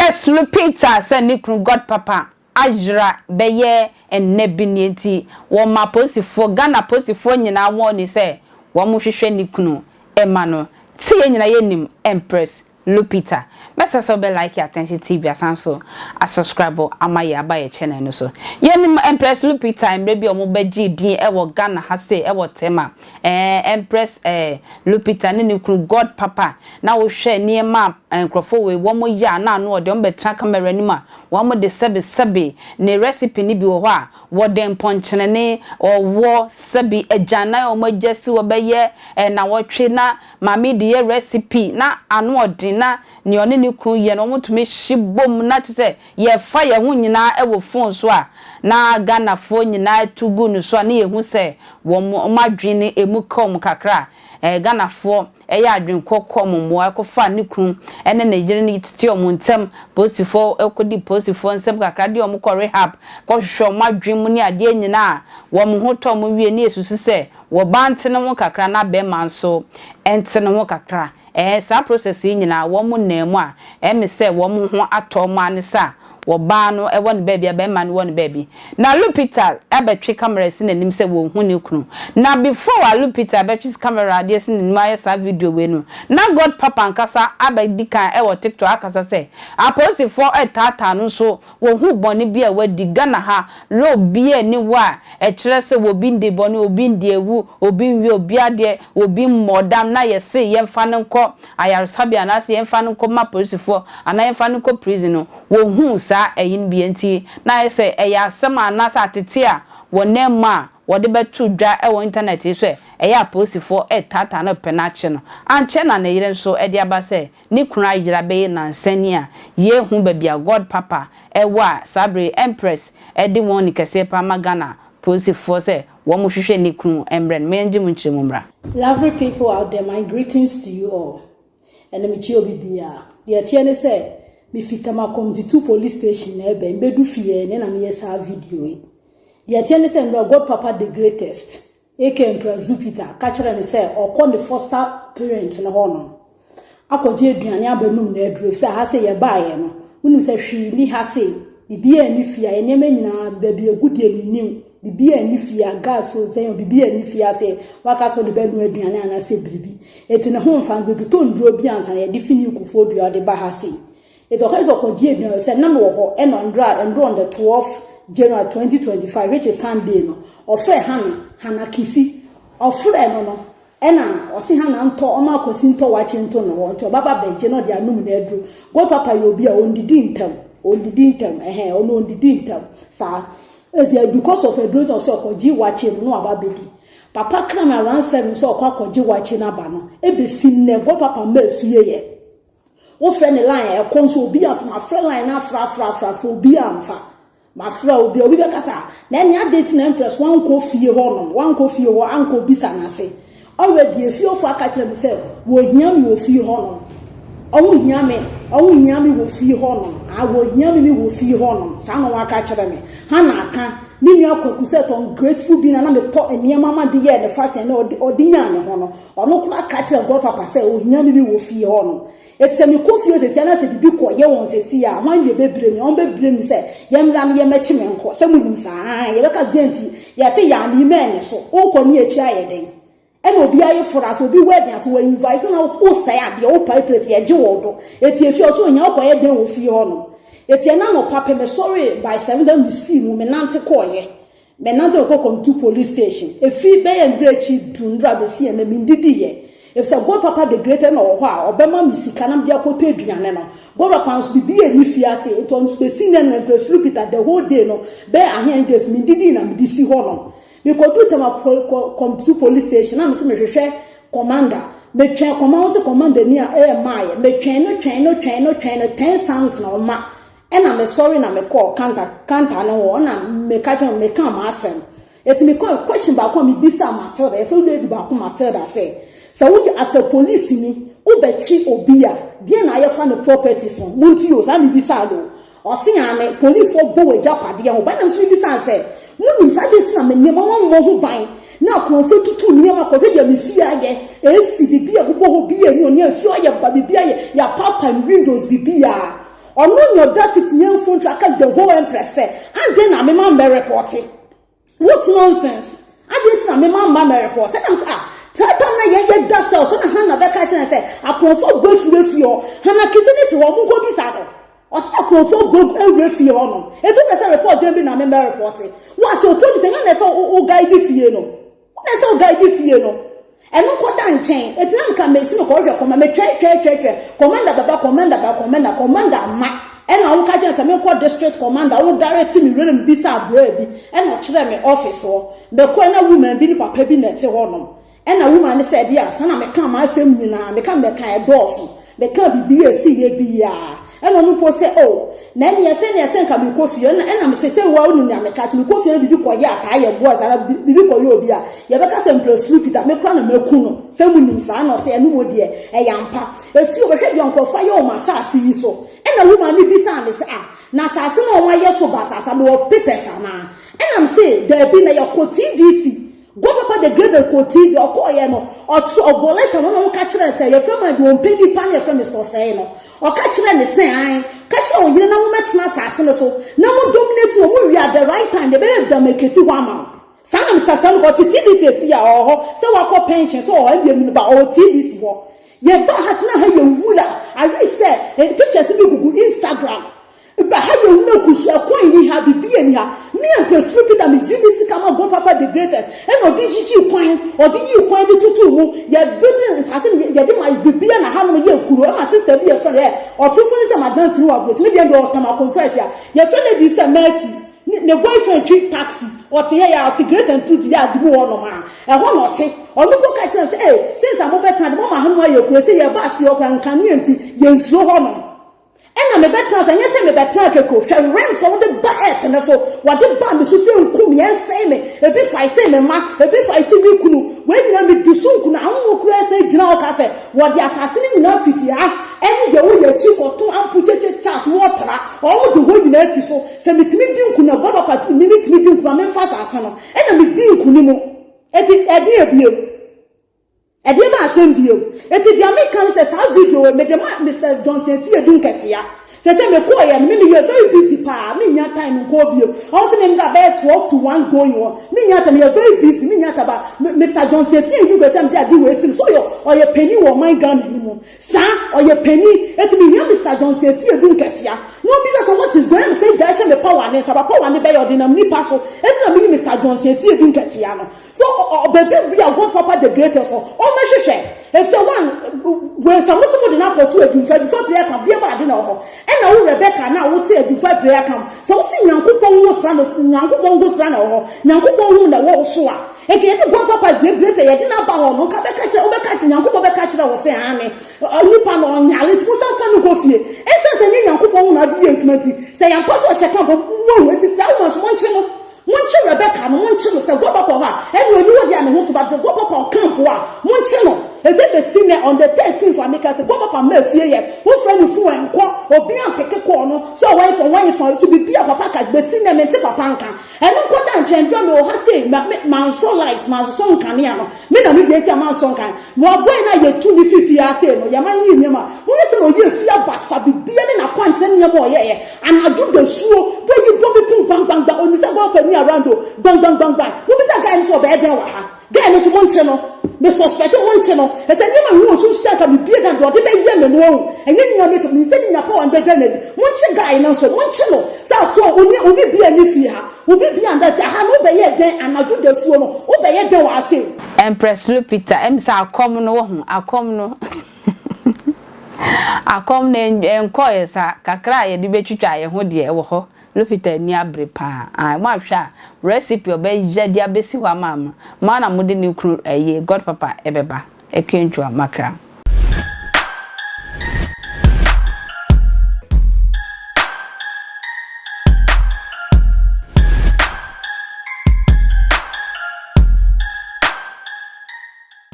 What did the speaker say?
Empress Lupita se ni kru Godpapa ajra beye ennebinienti wo ma posifo Ghana posifo nyina won ni se wo mo hwehwe ni kunu ema no tie nyina yenim Empress Lupita mesa so be like attention TV asanso a subscribe amaye abaye channel no so yenim Empress Lupita emre bi omo beji din e wo Ghana ha se e wo tema Empress Lupita ni kunu Godpapa na wo hwe niema enkrofo we wo mo ya na no de betra camera ni ma wo mo de sebe ne recipe ni bi wo ho a wo de mponchene ne wo sebe ejana o mo jesi wo beye na wo twe na mami de recipe na anu odin na ni oni ni kun ye no mutumi shibom na tse ye fa ye hu nyina e wo phone so a na Ghana fo nyina tugu nu so na ye hu se wo madwene emu kom kakra Ghana fo ya adwen kokkom mo ekofa ni kun ene Nigeria ni titi omuntem posifo ekodi posifo nsem kakra de omko rehab ko hwehwe madwen mu ni ade nyina wo mo hoto mo wie ni esusu se wo bantene ho kakra na be manso entene ho kakra sa process nyina wo mu nemu a me se wo mu ho atoma ne sa wo ba no e won baby be man won baby na Lupita abetwe camera si nanim se wo hu ne kunu na before wa Lupita abetwe camera de si nanim aye sa video we no na Godpapa nkasa abedikan e wo TikTok akasa se aposi for tata no so wo hu boni bia wadi Ghana ha lo bia ni wa e kire se wo bi nde boni obi nde ewu obi nwi obi ade obi modam na ye se ye mfa ne nko ayarsabia na se ye mfa ne nko ma police for ana ye mfa ne nko prison no wo hu sa eyin bienti na ese eya asem anasa atete a wonema wode betu dwa e wo internet so eya posifo tata na penache no anche na ne yire so e de aba se ni kunu agira be na nsani a ye hu babia Godpapa wa sabre Empress de won kese pa magana posifo se wo mo hwehwe ni kunu embre menji mu nchire mu mra. Lovely people out there, my greetings to you all. And me chi obibia de tiene se mi fitama community police station na ebe mbedu fie ne na me yesa video e de tiene se ndo Godpapa the greatest Empress Lupita ka kire ne se okon the foster parent na hono akoje aduane abanum na aduru se ha se ye baaye no unim se hwi ni ha se bibia ni fia enema nyina baby agudie minim bibia ni fia gas so zen bibia ni fia se waka so de benu aduane ana se bribi eti ne ho mfa gbedu to nduro bi ansa na ye defini kufo dua de ba ha se it occurs okoji aduane se na no ho and on the 12th January 2025 which is Sunday no ofre hana kisi ofre no ena osi hana nto oma akosi nto wachi nto no wonto baba beje no de anum na adru Godpapa yobi a ondidi ntam ono ondidi ntam sa because of a druid or so okoji wachi no ababedi papa kram around 7 so okoji wachi na ba no ebesim ne Godpapa ma fie ye wo friend line e konso obi a ma friend line na fra obi amfa ma fra obi be kasa na nya date na Empress wan ko fie ho anko bisa na se already e fie of aka kire me se wo hia mi wo fie ho no owo hia mi wo fie ho no a wo hia mi wo fie ho no sa no aka kire me ha na aka ni nua kwaku set on grateful bi na me to eniema ma de ye the first and odinya ne ho no ono kura aka kire Godpapa se wo hia mi wo fie ho no it's a me confuse se na se bibi ko ye won se si a wan ye bebre mi on bebre mi se ye mra me ye mechi me nko se munim sa ye beka denti ye se ya ni men so o ko ni echi aye den e no bi aye fora so bi wedding as we invite na o say ade o pipe ye je wo do eti efi o so nya o ko ye den wo fi ho no eti na no papa me sorry by 7 dem we see mu me nante ko ye me nante ko come to police station efi be ye ndrechi dundra be si na me ndidi ye if say Godpapa the greater no ho a obema misika na bia koto aduane no Godpapa nso bibi eni fiase enton spesi na Empress Lupita the whole day no be ahen days mi didi na mi disi ho no me ko do tema come to police station na me se me hwehwe commander me twen commander ni a maaye me twen no 10 cents na o ma ena me sorry na me call kanta no wo na me ka me kan ma asem eti me call question ba ko me bisa Matilda e fro do ba ko Matilda say so we as a police ni ubechi obia die na ye fa no properties on munti o sa mi bisa do o se ane police for bo japade ye ho ba na so bisa say munim sa de tina me nyema mo ho ban na ko fe tutu nyema ko hwe dia me fia ye esi bibia bo ho bia ni oni afio ye ba bibia ye ya papa windows bibia Or no, your dusty young phone track the whole Empress say, and then I mean, my report. What nonsense? I didn't know my report. And I'm saying, Tatana ye dust so na Hannah Becca and say, I confirm both with you. Hannah kissing it to one go be saddle. Or so confirm both with you. It took a report, there be no member reporting. What's your police and that's all guide if you know. That's all guide if you know. And no go down chain. It's not come make some call your command, commander Baba, commander Ma. And I won't catch us a call district commander. I won't direct me really be sad baby. And I tell me office or the corner woman be papa be net one. And a woman said, yes, and I may come, I say, me come the kind of doors. The can't be a C. And on who say, oh, Nanny, I send can be coffee, and I'm saying, well, I'm catch me coffee and be quiet, tired boys, and I'll be your beer. You have a Empress Lupita, make run a milkuno, some women, son, or say, a new dear, a yampa. If you head your fire, or my sassy so. And a woman will be sound is Nassassin or my yes, or bassas, and more papers, and I'm saying, there be a cotty DC. Godpapa the great cottage or coyano or boleta no catch and say your family won't pay the pan your friend is saying or catch and say catch on you know met assassin so no more dominate to at the right time the baby don't make it one some Mr. Son got to TDC fear or so I call pension so I didn't about all TDC war ye but has not had your ruler I really said the pictures in Google Instagram. But how you know Kushi a coin you have be in here? Me and Empress Lupita me Jimmy come Godpapa the greatest. And or did you coin or did you coin the two? You're building and passing your might be and a hand year cool. My sister be a friend or two friends of my dance you up with me and your come confess here. Your friend is a mercy. The boyfriend treat taxi or to hear out to great and to the yard do one man. And one or take or no book catch and say, hey, since I'm over time, Mama, how are you? Say your bass, your grand canyon, you slow on. And I'm a better than yes, I'm a better cook. Shall ransom the bat and so what the band is so come and say me a bit fighting a man, a bit fighting me. When you know do so, I won't say general cassette. What the assassin enough it ya? Any the way your chief or two and put your chas water or the way the nurse so send me to meeting kuna God up at minute meeting from fast as and I'm doing kunimo. It is a dear view. A dear assembly. It is the American says how video made the Mr. Johnson see a dunketia. Say me call you, maybe you're very busy, pa. Me your time in Cobio. Also, me about 12 to 1 going on. Me your time you're very busy. Me your about Mr. Johnson see you go some day do wasting. So you or your penny or my gun anymore. Sir, or your penny. It's me here, Mr. Johnson see you dunketia. No business of what is going to say. Just me power and about power and by your dynamic passo. It's me, Mr. Johnson see you dunketia. So, baby, we are Godpapa the greatest. Oh, my share. If someone when someone did not go to a different prayer camp, be about dinner. And now Rebecca now would say a different prayer camp. So, see, Yankupon was son of Yankupon son or Yankupon that was sure. And get the Godpapa the greater, I didn't know no catch Yankupa catch was saying, Nipan on Yalit was some fun to go fear. And that's the name Yankupon not be 20. Say, I'm possible check up one, it is almost one channel. One Rebecca, one channel, say, Godpapa, and when you were the animals about the Godpapa camp, one channel. Is it the senior on the 13th for me? Because the Godpapa may fear you. Who friend you fool and quack or be on pick a corner. So why for to be a papa catch the senior men take a panka. And don't go down change drum or say, man so light, man so caniano. Men are mediator man so can. Well, when I get 250 years, no, Yaman Yama. Who is no you fear bassa be being a punch and your more, yeah. And I do the show where you don't be ping bang bang on Mr. Godpapa near around bang bang bang bang. Who is that guy so bad? Guy is one channel. Me suspect one channel. As a young man who said to be bigger than what they yemen wrong. And you know me sending a power and better. One guy now so one channel. So only be any fear. Will be beyond that. I have no bay again and I do the phone. Obey again, I say. Empress Lupita, Emsa come no, I come no. I come and call kakra ye debetwa ye ho de wo ho Lupita ni abre pa ma hwa recipe obe jade abesi wa mama na mode ni kru Godpapa ebeba ekwentua makra.